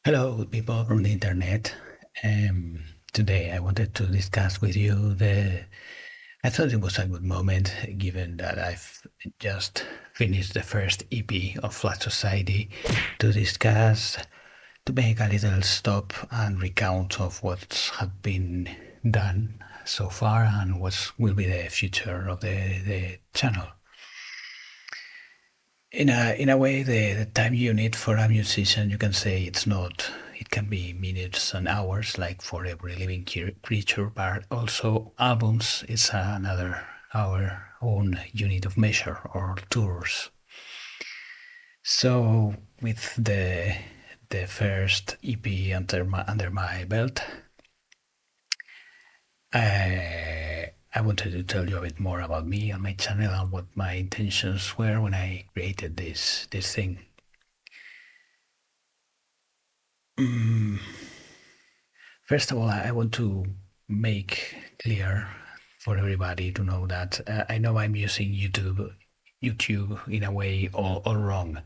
Hello, people from the internet. Today I wanted to discuss with you the. I thought it was a good moment given that I've just finished the first EP of Flat Society to discuss, to make a little stop and recount of what have been done so far and what will be the future of the channel. In a way, the time you need for a musician, you can say it's not. It can be minutes and hours, like for every living creature, but also albums is another our own unit of measure or tours. So with the first EP under my belt, I wanted to tell you a bit more about me and my channel and what my intentions were when I created this thing. First of all, I want to make clear for everybody to know that I know I'm using YouTube in a way all wrong.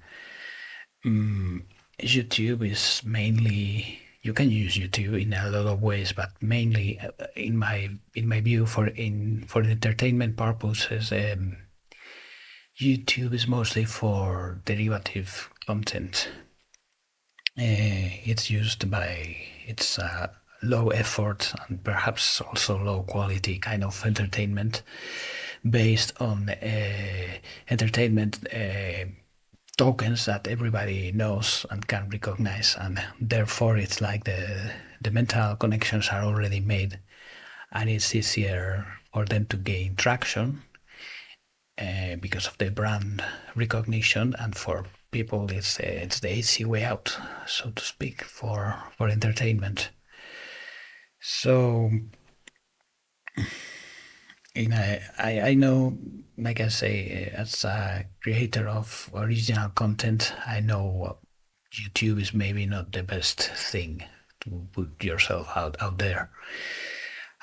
YouTube is mainly you can use YouTube in a lot of ways, but mainly in my view for entertainment purposes, YouTube is mostly for derivative content. It's low effort and perhaps also low quality kind of entertainment based on entertainment tokens that everybody knows and can recognize, and therefore it's like the mental connections are already made, and it's easier for them to gain traction because of the brand recognition, and for people it's the easy way out, so to speak, for entertainment. So I know, like I say, as a creator of original content, I know YouTube is maybe not the best thing to put yourself out there.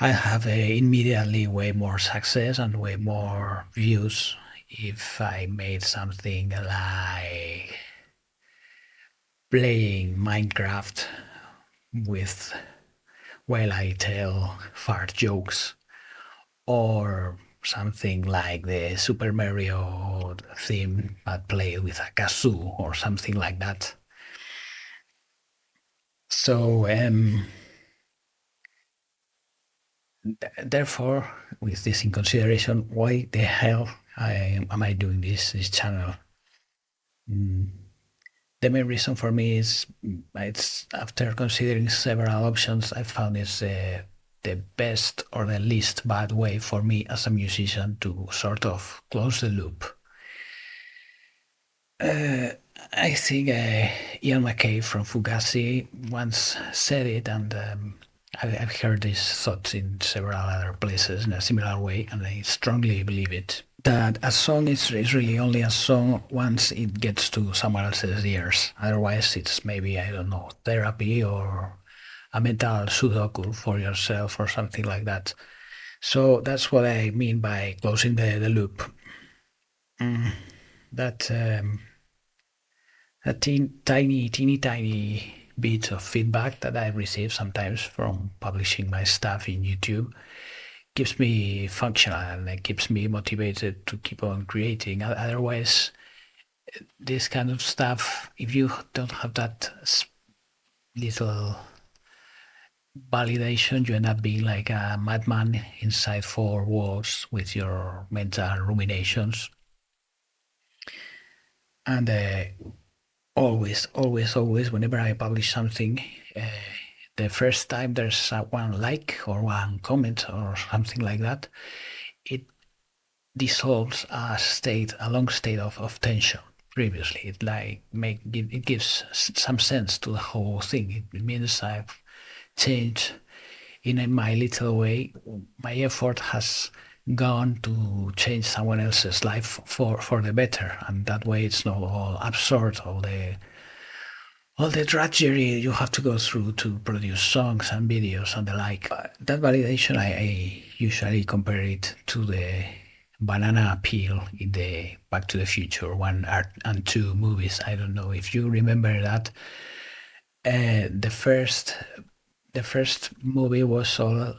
I have immediately way more success and way more views if I made something like playing Minecraft with while I tell fart jokes, or something like the Super Mario theme but played with a kazoo or something like that. So therefore, with this in consideration, why the hell am I doing this channel? The main reason for me is it's after considering several options, I found it's the best or the least bad way for me as a musician to sort of close the loop. I think Ian McKay from Fugazi once said it, and I've heard these thoughts in several other places in a similar way, and I strongly believe it. That a song is really only a song once it gets to someone else's ears. Otherwise, it's maybe, I don't know, therapy or a mental sudoku for yourself or something like that. So that's what I mean by closing the loop. That a teeny tiny bit of feedback that I receive sometimes from publishing my stuff in YouTube keeps me functional and it keeps me motivated to keep on creating. Otherwise, this kind of stuff, if you don't have that little validation, you end up being like a madman inside four walls with your mental ruminations. And always, whenever I publish something, the first time there's one like or one comment or something like that, it dissolves a long state of tension previously. It gives some sense to the whole thing. It means I've changed in my little way. My effort has gone to change someone else's life for the better, and that way it's not all absurd, all the drudgery you have to go through to produce songs and videos and the like. That validation, I usually compare it to the banana peel in the Back to the Future 1 and 2 movies. I don't know if you remember that. the first movie was all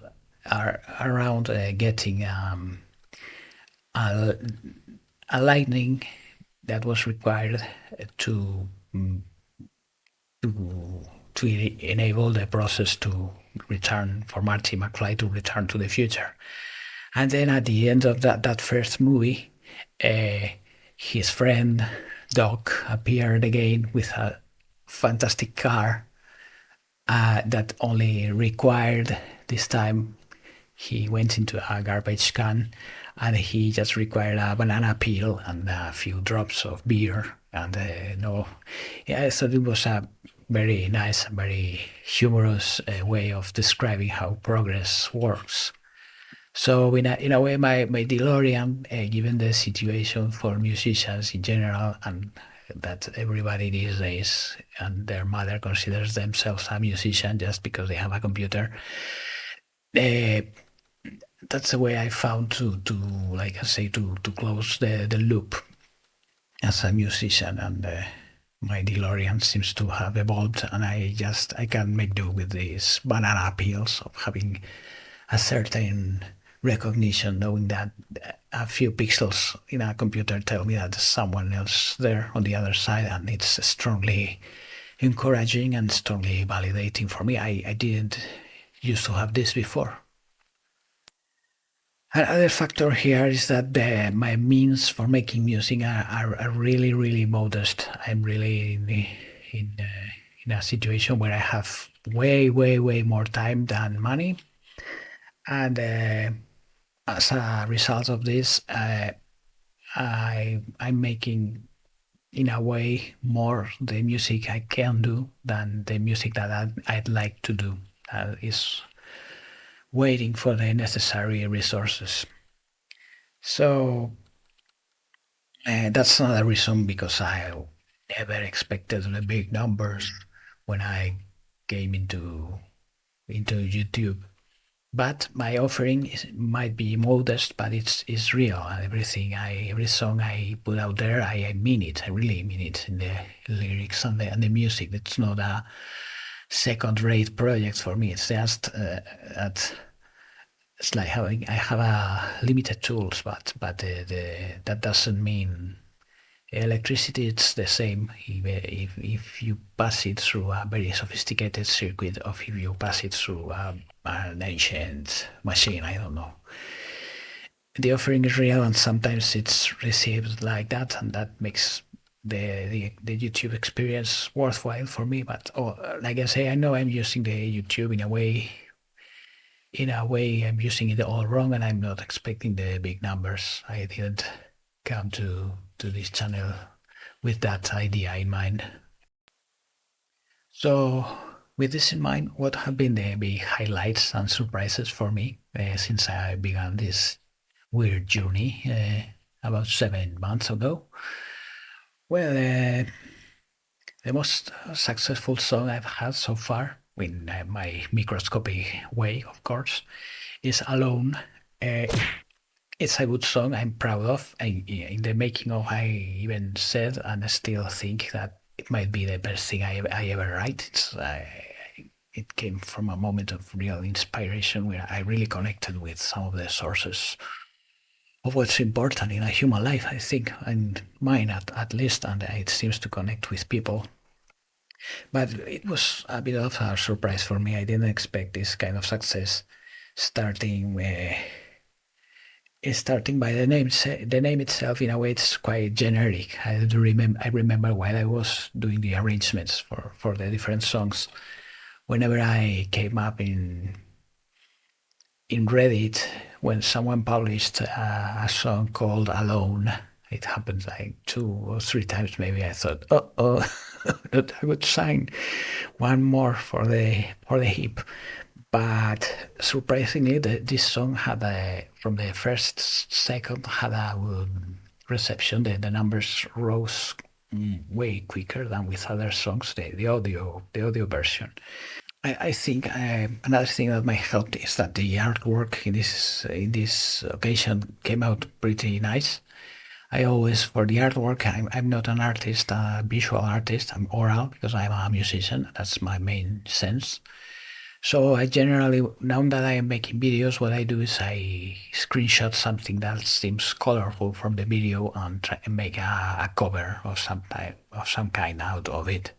around getting a, a lightning that was required to to enable the process to return for Marty McFly to return to the future. And then at the end of that first movie, uh, his friend Doc appeared again with a fantastic car that only required this time he went into a garbage can and he just required a banana peel and a few drops of beer and no, yeah, I thought it was a very nice, very humorous way of describing how progress works. So in a way, my DeLorean, given the situation for musicians in general, and that everybody these days and their mother considers themselves a musician just because they have a computer, uh, that's the way I found to like I say to close the loop as a musician and. My DeLorean seems to have evolved, and I can make do with these banana peels of having a certain recognition, knowing that a few pixels in a computer tell me that there's someone else there on the other side, and it's strongly encouraging and strongly validating for me. I didn't used to have this before. Another factor here is that my means for making music are really, really modest. I'm really in a situation where I have way, way, way more time than money. And as a result of this, I'm making in a way more the music I can do than the music that I'd like to do. Is waiting for the necessary resources. So that's another reason because I never expected the big numbers when I came into YouTube. But my offering might be modest, but it's real. Every song I put out there, I mean it. I really mean it in the lyrics and the music. It's not a second-rate project for me. It's just it's like having I have a limited tools, but that doesn't mean electricity. It's the same if you pass it through a very sophisticated circuit, or if you pass it through an ancient machine. I don't know. The offering is real, and sometimes it's received like that, and that makes the YouTube experience worthwhile for me. But like I say, I know I'm using the YouTube in a way I'm using it all wrong, and I'm not expecting the big numbers. I didn't come to this channel with that idea in mind. So with this in mind, what have been the big highlights and surprises for me since I began this weird journey about 7 months ago? Well, the most successful song I've had so far, in my microscopic way, of course, is Alone. Uh, it's a good song I'm proud of. In the making of, I even said and I still think that it might be the best thing I ever write. It came from a moment of real inspiration where I really connected with some of the sources of what's important in a human life, I think, and mine at least, and it seems to connect with people. But it was a bit of a surprise for me. I didn't expect this kind of success, starting starting by the name itself. In a way, it's quite generic. I remember while I was doing the arrangements for the different songs, whenever I came up in Reddit, when someone published a song called Alone, it happened like 2 or 3 times maybe. I thought, oh, not a good sign. One more for the heap. But surprisingly, this song had from the first second had a good reception. The numbers rose way quicker than with other songs. The audio version. I think another thing that might help is that the artwork in this occasion came out pretty nice. I always, for the artwork, I'm not an artist, a visual artist. I'm oral because I'm a musician. That's my main sense. So I generally, now that I am making videos, what I do is I screenshot something that seems colorful from the video and try and make a cover of some type of some kind out of it.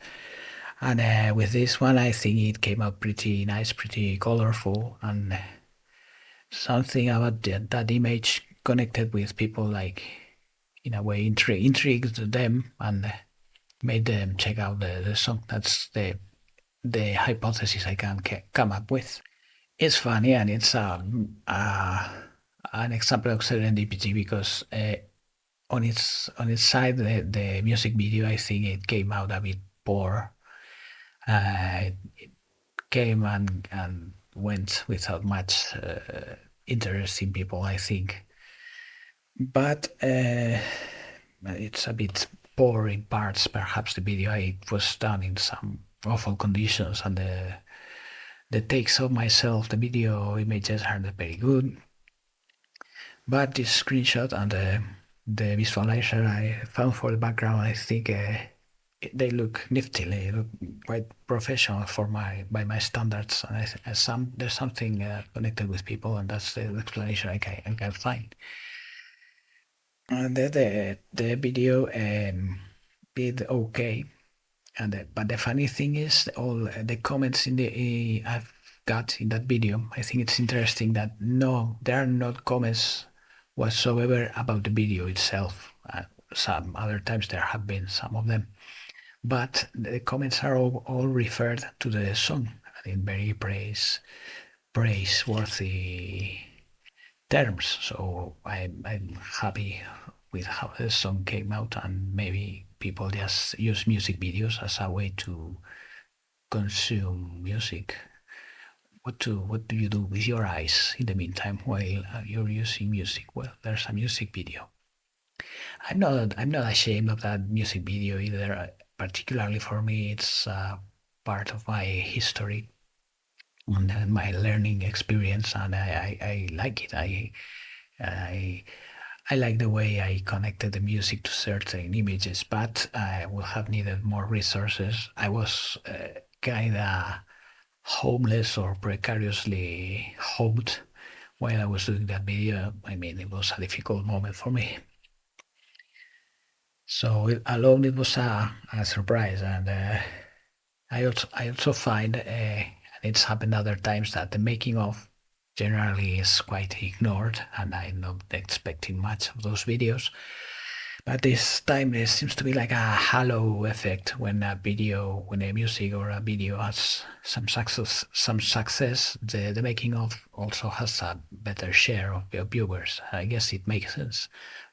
And with this one, I think it came out pretty nice, pretty colorful, and something about that image connected with people, like in a way intrigued them and made them check out the song. That's the hypothesis I can come up with. It's funny and it's an example of serendipity because on its side the music video, I think it came out a bit poor. It came and went without much interest in people, I think. But it's a bit poor in parts. Perhaps the video, it was done in some awful conditions, and the takes of myself, the video images are not very good. But this screenshot and the visualizer I found for the background, I think they look nifty. They look quite professional for by my standards. And there's something connected with people, and that's the explanation I can find. And the video did okay, and but the funny thing is all the comments in the I've got in that video. I think it's interesting that no, there are not comments whatsoever about the video itself. Some other times there have been some of them, but the comments are all referred to the song in very praiseworthy terms. So I'm happy with how the song came out, and maybe people just use music videos as a way to consume music. What do you do with your eyes in the meantime while you're using music? Well, there's a music video. I'm not ashamed of that music video either. Particularly for me, it's part of my history and my learning experience, and I like it. I I like the way I connected the music to certain images, but I would have needed more resources. I was kind of homeless or precariously homed while I was doing that video. I mean, it was a difficult moment for me. So alone, it was a surprise, and I also find, and it's happened other times, that the making of generally is quite ignored, and I'm not expecting much of those videos. But this time there seems to be like a halo effect when a music or a video has some success, the making of also has a better share of the viewers. I guess it makes sense.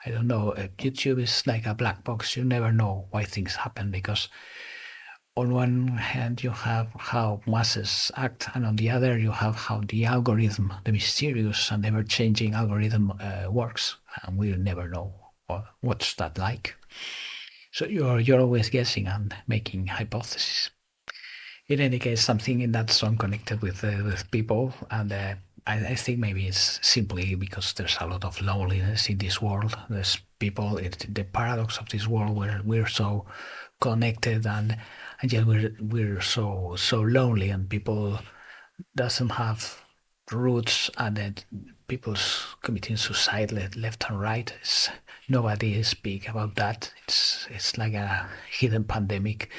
I don't know. YouTube is like a black box. You never know why things happen, because on one hand you have how masses act, and on the other you have how the algorithm, the mysterious and ever-changing algorithm, works, and we'll never know what's that like. So you're always guessing and making hypotheses. In any case, something in that song connected with people, and I think maybe it's simply because there's a lot of loneliness in this world. There's people. It's the paradox of this world where we're so connected, and yet we're so lonely, and people doesn't have roots, and then people's committing suicide left and right. Nobody speak about that. It's like a hidden pandemic.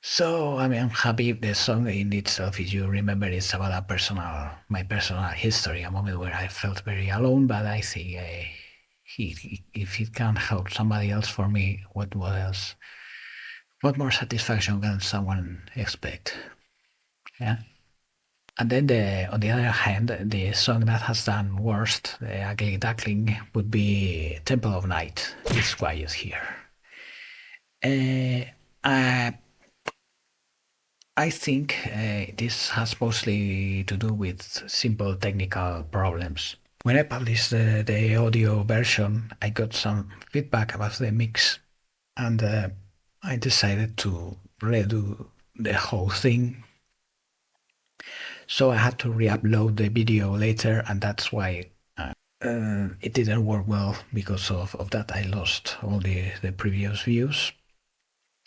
So I mean, I'm happy the song in itself, if you remember, it's about my personal history, a moment where I felt very alone. But I think if it can help somebody else, for me, what else? What more satisfaction can someone expect? Yeah. And then on the other hand, the song that has done worst, the Ugly Duckling, would be Temple of Night. It's quiet here. I think this has mostly to do with simple technical problems. When I published the audio version, I got some feedback about the mix, and I decided to redo the whole thing. So I had to re-upload the video later, and that's why It didn't work well because of that. I lost all the previous views,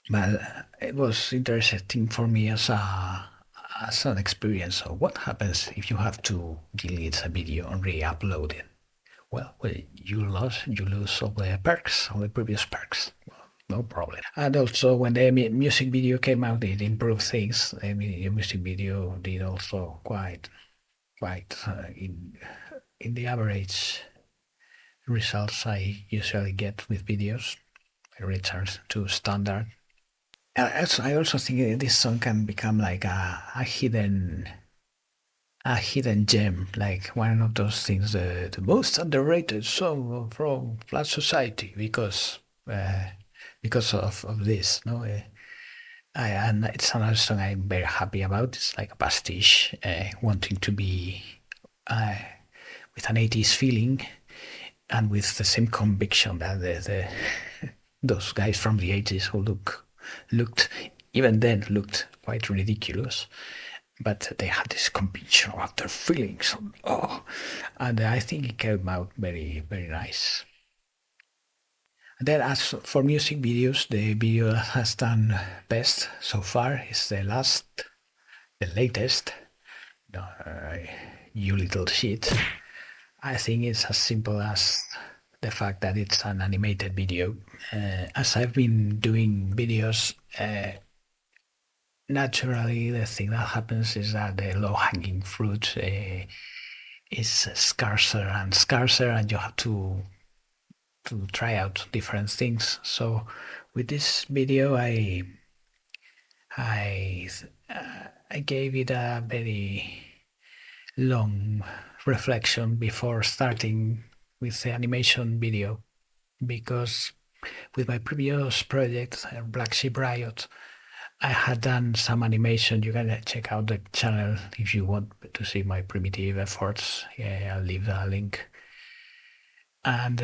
but it was interesting for me as an experience. So what happens if you have to delete a video and re-upload it? Well, you lose all the perks, all the previous perks. Well, no problem. And also, when the music video came out, it improved things. I mean, the music video did also quite in the average results I usually get with videos. I return to standard. I also think this song can become like a hidden gem, like one of those things, the most underrated song from Flat Society, uh, because of this. No, and it's another song I'm very happy about. It's like a pastiche, wanting to be uh, with an 80s feeling and with the same conviction that those guys from the 80s who looked even then looked quite ridiculous, but they had this conviction about their feelings. Oh, and I think it came out very nice. And then as for music videos, the video that has done best so far is the latest. You little shit. I think it's as simple as the fact that it's an animated video. As I've been doing videos, naturally the thing that happens is that the low-hanging fruit is scarcer and scarcer, and you have to try out different things. So with this video, I I gave it a very long reflection before starting with the animation video, because with my previous project, Black Sheep Riot, I had done some animation. You can check out the channel if you want to see my primitive efforts. Yeah, I'll leave a link. And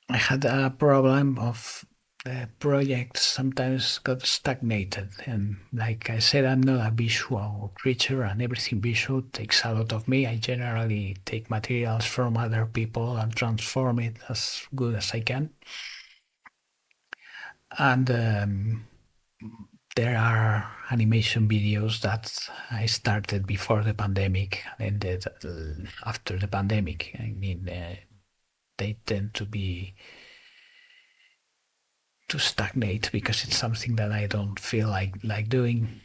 I had a problem of the project sometimes got stagnated. And like I said, I'm not a visual creature, and everything visual takes a lot of me. I generally take materials from other people and transform it as good as I can. And there are animation videos that I started before the pandemic and ended after the pandemic. I mean, they tend to stagnate because it's something that I don't feel like doing.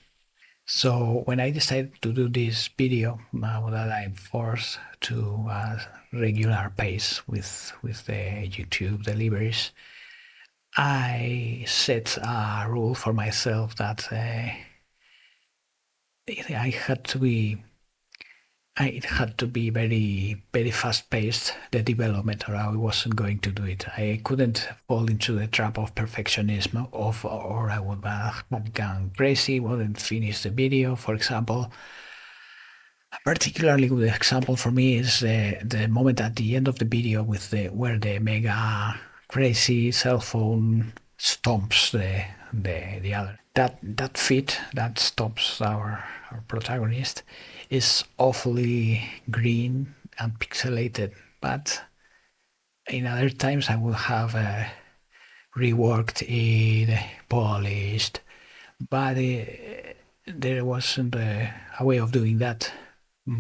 So when I decided to do this video, now that I'm forced to regular pace with the YouTube deliveries, I set a rule for myself that I had to be it had to be very fast paced, the development, or I wasn't going to do it. I couldn't fall into the trap of perfectionism, or I would have gone crazy, wouldn't finish the video. For example, a particularly good example for me is the moment at the end of the video with the where the mega crazy cell phone stomps the other. That feat that stops our protagonist is awfully green and pixelated, but in other times I would have reworked it, polished, but there wasn't a way of doing that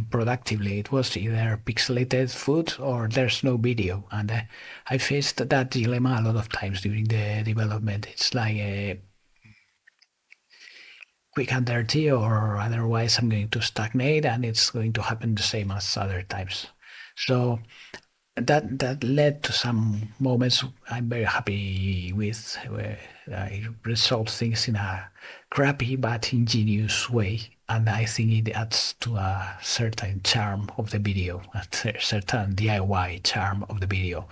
productively. It was either pixelated food or there's no video, and I faced that dilemma a lot of times during the development. It's like quick and dirty, or otherwise I'm going to stagnate and it's going to happen the same as other times. So that led to some moments I'm very happy with, where I resolve things in a crappy but ingenious way, and I think it adds to a certain charm of the video, a certain DIY charm of the video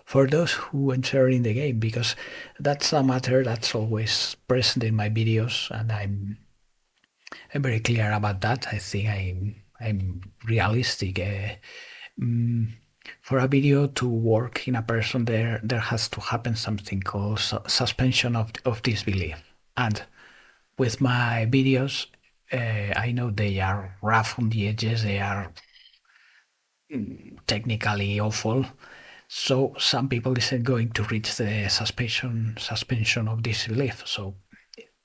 for those who enter in the game, because that's a matter that's always present in my videos, and I'm very clear about that. I think I'm realistic. For a video to work in a person, there has to happen something called suspension of disbelief. And with my videos, I know they are rough on the edges. They are technically awful. So some people isn't going to reach the suspension of disbelief. So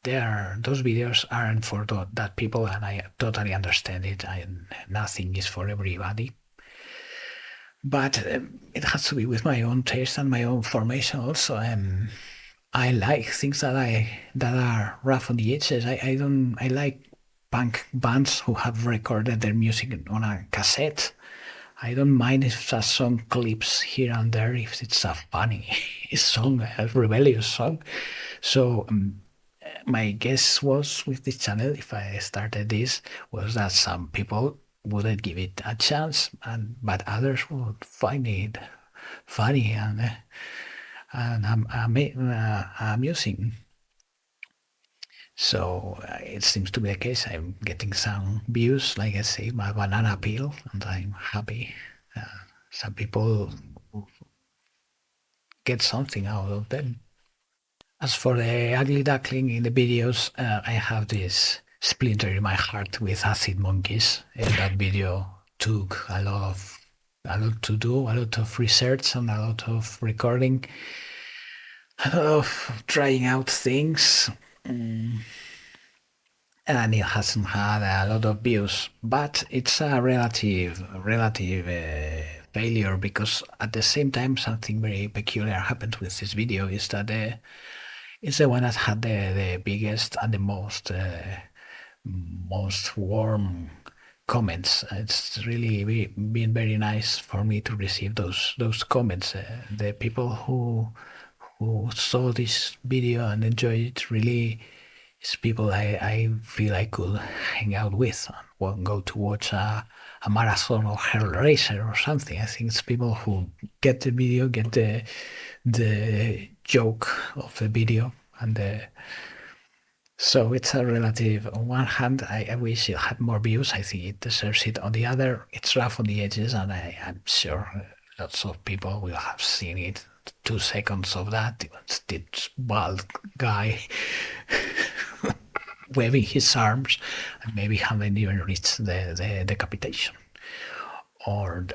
those videos aren't for that people, and I totally understand it. Nothing is for everybody, but it has to be with my own taste and my own formation also. I like things that are rough on the edges. I like punk bands who have recorded their music on a cassette. I don't mind if a song clips here and there if it's a funny song, a rebellious song. So my guess was with this channel, if I started this, was that some people wouldn't give it a chance, but others would find it funny and amusing. So it seems to be the case. I'm getting some views, like I say, my banana peel, and I'm happy. Uh, some people get something out of them. As for the ugly duckling in the videos, I have this splinter in my heart with acid monkeys. That video took a lot to do, a lot of research and a lot of recording, a lot of trying out things. And it hasn't had a lot of views, but it's a relative failure, because at the same time something very peculiar happened with this video is that it's the one that had the biggest and the most warm comments. It's really been very nice for me to receive those comments. The people who saw this video and enjoyed it really is people I feel I could hang out with and go to watch a marathon or Hellraiser or something. I think it's people who get the video, get the joke of the video, and so it's a relative. On one hand, I wish it had more views. I think it deserves it. On the other, it's rough on the edges, and I'm sure lots of people will have seen it. 2 seconds of that, it's this bald guy waving his arms, and maybe haven't even reached the decapitation, or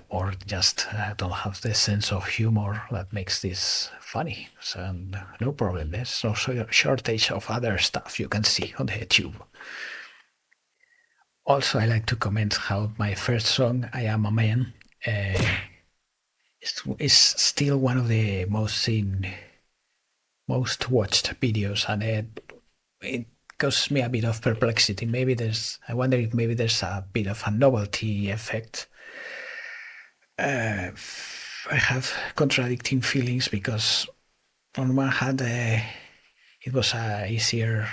just don't have the sense of humor that makes this funny. So no problem. There's no shortage of other stuff you can see on the YouTube. Also, I like to comment how my first song, "I Am a Man," is still one of the most watched videos, and it causes me a bit of perplexity. I wonder if maybe there's a bit of a novelty effect. I have contradicting feelings, because on one hand, it was a easier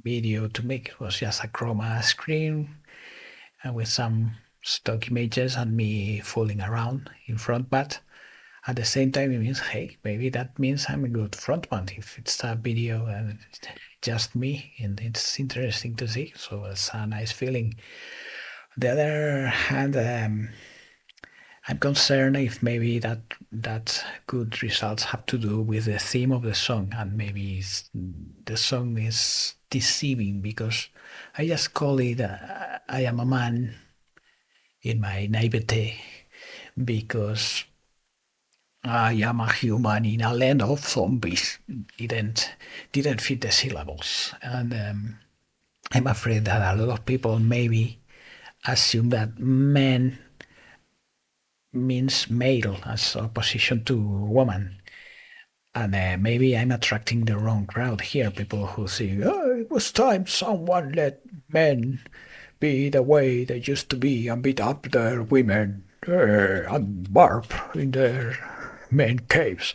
video to make. It was just a chroma screen with some stock images and me fooling around in front, but at the same time it means, hey, maybe that means I'm a good frontman if it's a video and just me, and it's interesting to see. So it's a nice feeling. On the other hand, I'm concerned if maybe that good results have to do with the theme of the song, and maybe the song is deceiving, because I just call it "I Am a Man" in my naivete, because I am a human in a land of zombies didn't fit the syllables, and I'm afraid that a lot of people maybe assume that man means male as opposition to woman. And maybe I'm attracting the wrong crowd here. People who say, "Oh, it was time someone let men be the way they used to be and beat up their women and barb in their men caves."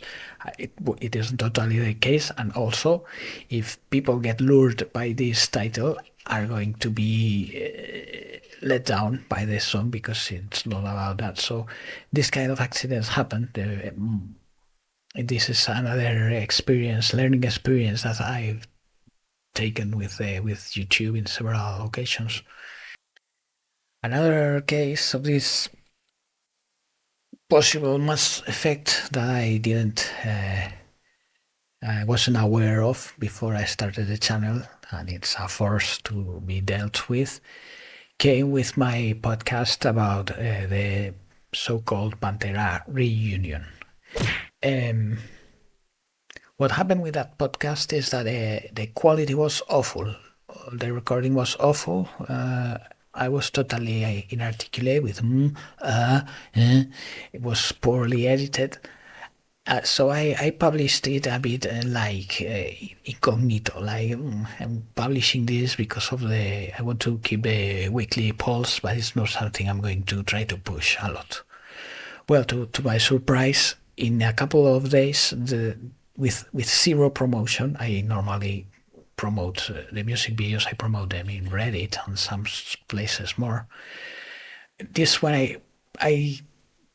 It isn't totally the case. And also, if people get lured by this title, are going to be let down by the song, because it's not about that. So this kind of accidents happen. This is another learning experience that I've taken with YouTube in several occasions. Another case of this possible mass effect that I wasn't aware of before I started the channel, and it's a force to be dealt with, came with my podcast about the so-called Pantera reunion. Um, what happened with that podcast is that the quality was awful. The recording was awful. I was totally inarticulate with it was poorly edited. So I published it a bit incognito, like I'm publishing this because of I want to keep a weekly pulse, but it's not something I'm going to try to push a lot. Well, to my surprise, in a couple of days, with zero promotion, I normally promote the music videos. I promote them in Reddit and some places more. This one I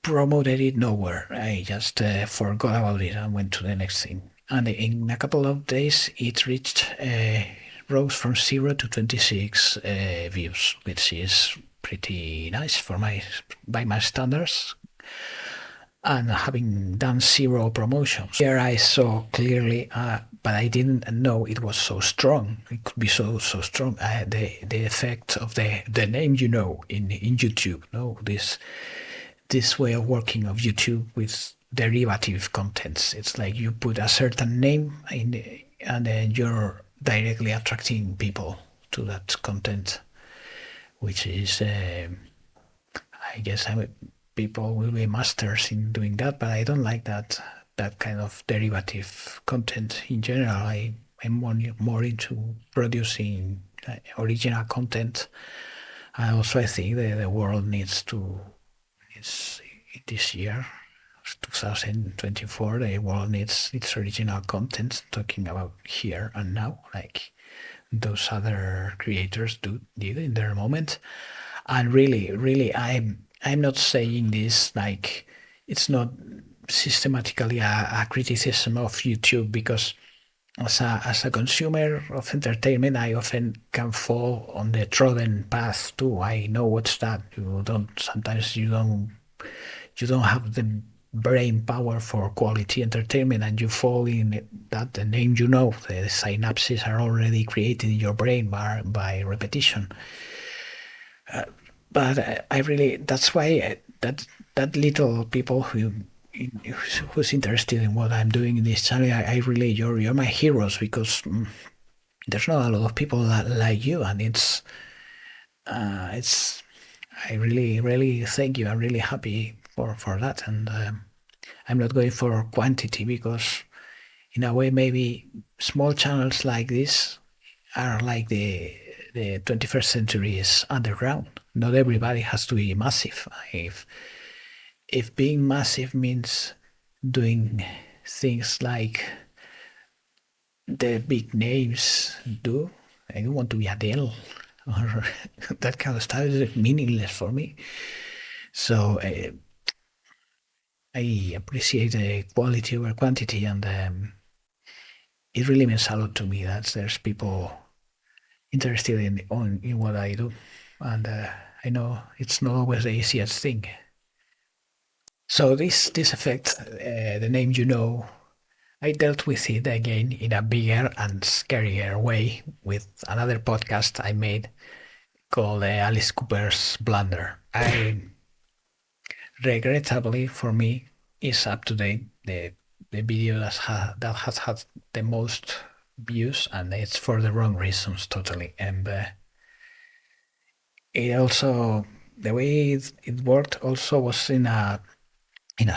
promoted it nowhere. I just forgot about it and went to the next thing. And in a couple of days, it reached rose from 0 to 26 views, which is pretty nice by my standards. And having done zero promotions, here I saw clearly, but I didn't know it was so strong. It could be so strong. The effect of the name, in YouTube. No, this way of working of YouTube with derivative contents. It's like you put a certain name and then you're directly attracting people to that content, which is, I guess, people will be masters in doing that, but I don't like that kind of derivative content in general. I'm more into producing original content. And also, I think the world needs to. This year, 2024, the world needs its original content, talking about here and now, like those other creators did in their moment. And really, I'm not saying this like it's not systematically a criticism of YouTube, because as a consumer of entertainment, I often can fall on the trodden path too. I know what's that. Sometimes you don't have the brain power for quality entertainment, and you fall in that the name the synapses are already created in your brain by repetition. But I really, that's why that little people who's interested in what I'm doing in this channel, I really, you're my heroes, because there's not a lot of people like you, and it's I really thank you. I'm really happy for that, and I'm not going for quantity, because in a way maybe small channels like this are like the 21st century's underground. Not everybody has to be massive. If being massive means doing things like the big names do, I don't want to be Adele or that kind of stuff. Is meaningless for me. So I appreciate the quality over quantity, and it really means a lot to me that there's people interested in what I do, and I know it's not always the easiest thing. So this effect, the name I dealt with it again in a bigger and scarier way with another podcast I made called Alice Cooper's Blunder. Regrettably for me, is up to date the video that has had the most views, and it's for the wrong reasons totally. And it also, the way it worked also was in a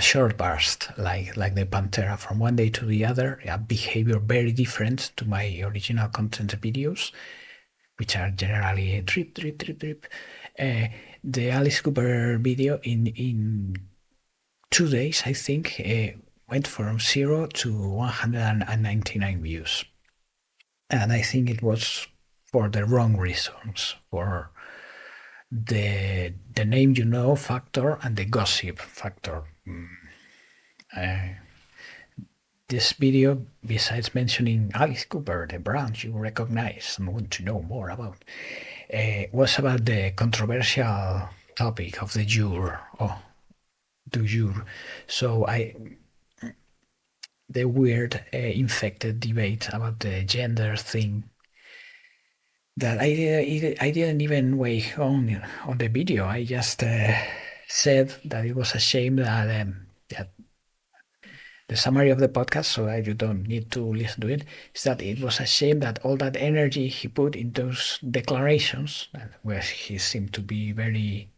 short burst, like the Pantera, from one day to the other, a behavior very different to my original content videos, which are generally drip. The Alice Cooper video in 2 days, I think, went from 0 to 199 views. And I think it was for the wrong reasons, for the name factor and the gossip factor. This video, besides mentioning Alice Cooper, the brand you recognize and want to know more about, was about the controversial topic of the jour. Du jour. So the weird infected debate about the gender thing that I didn't even weigh on the video. I just said that it was a shame that the summary of the podcast, so that you don't need to listen to it, is that it was a shame that all that energy he put in those declarations, where he seemed to be very,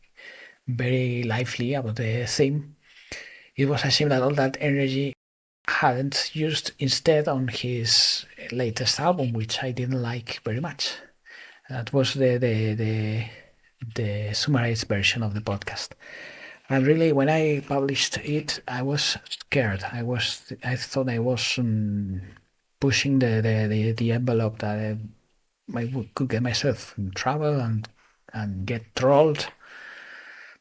very lively about the theme, it was a shame that all that energy hadn't used instead on his latest album, which I didn't like very much. That was the summarized version of the podcast. And really, when I published it, I was scared. I thought I was pushing the envelope that could get myself in trouble and get trolled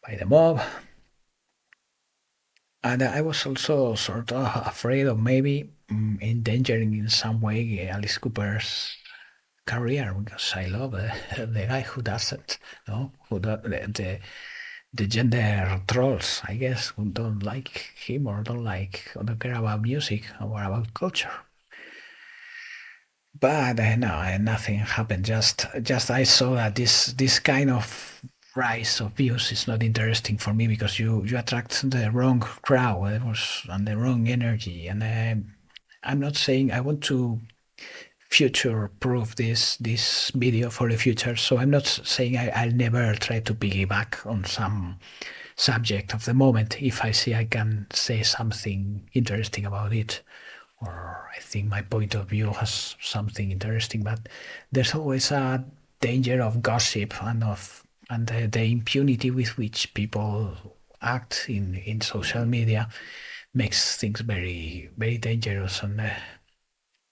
by the mob. And I was also sort of afraid of maybe endangering in some way Alice Cooper's career, because I love the guy who does it, no? Who does the gender trolls, I guess, who don't like him or don't care about music or about culture. But no, nothing happened. Just I saw that this kind of rise of views is not interesting for me, because you attract the wrong crowd. It was and the wrong energy. And I'm not saying I want to future proof this video for the future. So I'm not saying I'll never try to piggyback on some subject of the moment if I see I can say something interesting about it, or I think my point of view has something interesting. But there's always a danger of gossip and the impunity with which people act in social media makes things very, very dangerous and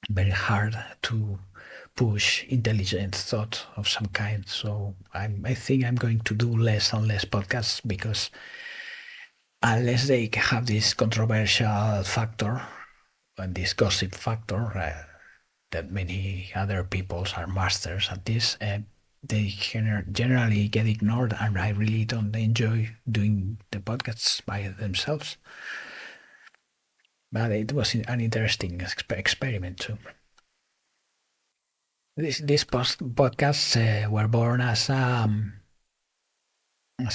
very hard to push intelligent thought of some kind. So I think I'm going to do less and less podcasts, because unless they have this controversial factor and this gossip factor that many other peoples are masters at this, they generally get ignored, and I really don't enjoy doing the podcasts by themselves. But it was an interesting experiment too. These podcasts were born as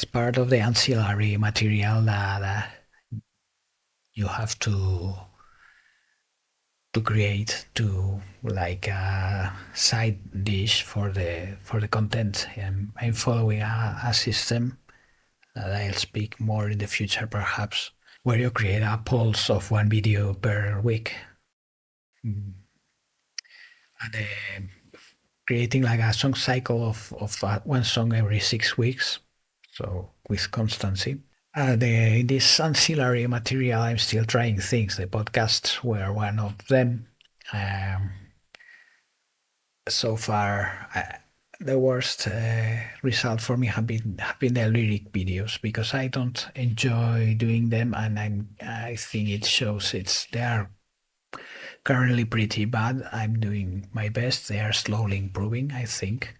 part of the ancillary material that you have to create to like a side dish for the content. I'm following a system that I'll speak more in the future perhaps, where you create a pulse of one video per week. Mm. And creating like a song cycle of one song every 6 weeks, so with constancy. In this ancillary material, I'm still trying things. The podcasts were one of them. Um, so far, the worst result for me have been the lyric videos, because I don't enjoy doing them, and I think it shows they are currently pretty bad. I'm doing my best. They are slowly improving, I think.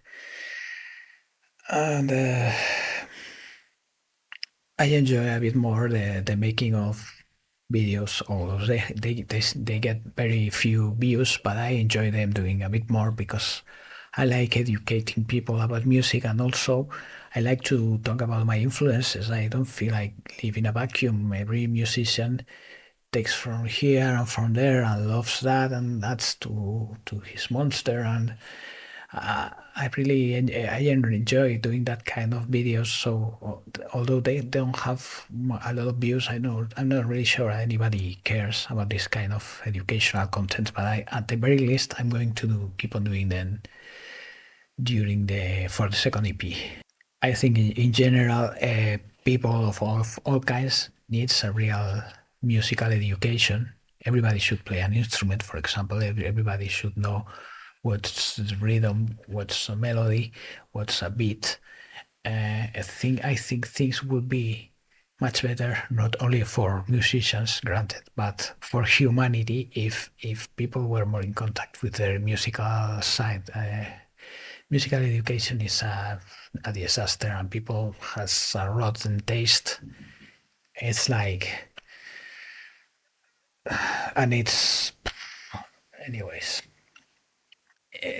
And I enjoy a bit more the making of videos, although they get very few views, but I enjoy them doing a bit more, because I like educating people about music, and also I like to talk about my influences. I don't feel like live in a vacuum. Every musician takes from here and from there and loves that and adds to his monster. And I really I enjoy doing that kind of videos. So although they don't have a lot of views, I'm not really sure anybody cares about this kind of educational content. But at the very least, I'm going to keep on doing them for the second EP. I think in general, people of all kinds needs a real musical education. Everybody should play an instrument, for example. Everybody should know what's the rhythm, what's a melody, what's a beat. I think things would be much better, not only for musicians, granted, but for humanity, if people were more in contact with their musical side. Musical education is a disaster, and people has a rotten taste. It's like, and it's, anyways,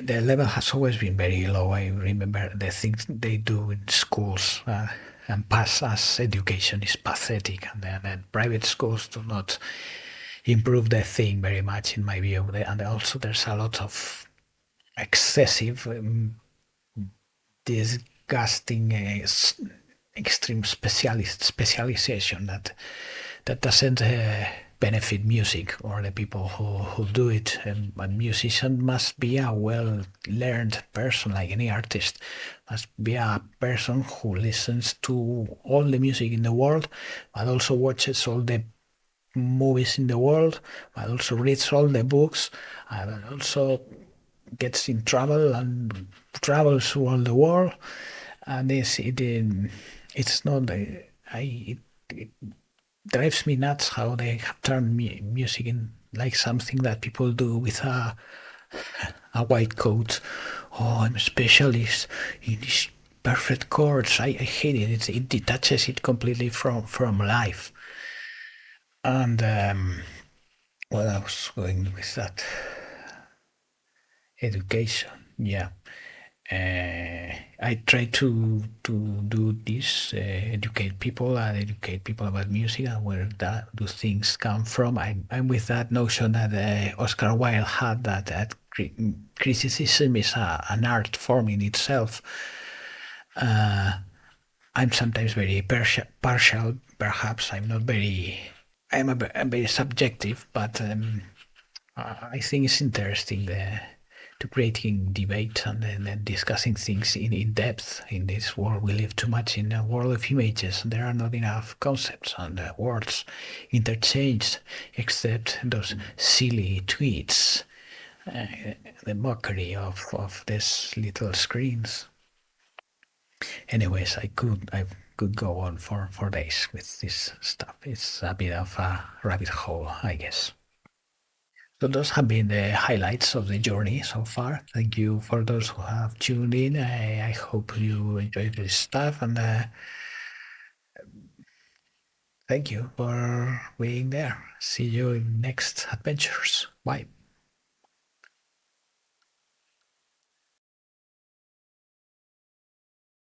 the level has always been very low. I remember the things they do in schools. and pass as education is pathetic, and then private schools do not improve the thing very much in my view. And also there's a lot of excessive disgusting extreme specialization that doesn't benefit music or the people who do it. And a musician must be a well learned person, like any artist must be a person who listens to all the music in the world, but also watches all the movies in the world, but also reads all the books, and also gets in trouble and travels through all the world. And it's not it drives me nuts how they have turned music in like something that people do with a white coat. Oh, I'm a specialist in these perfect chords. I hate it. It detaches it completely from life. And what I was going with that education, yeah. I try to do this, educate people about music and where that do things come from. I'm with that notion that Oscar Wilde had, that criticism is an art form in itself. I'm sometimes very partial. Perhaps I'm not very. I'm very subjective, but I think it's interesting to creating debate and then discussing things in depth. In this world, we live too much in a world of images. There are not enough concepts and words interchanged, except those silly tweets, the mockery of these little screens. Anyways, I could go on for days with this stuff. It's a bit of a rabbit hole, I guess. So those have been the highlights of the journey so far. Thank you for those who have tuned in. I hope you enjoyed this stuff, and thank you for being there. See you in next adventures. Bye.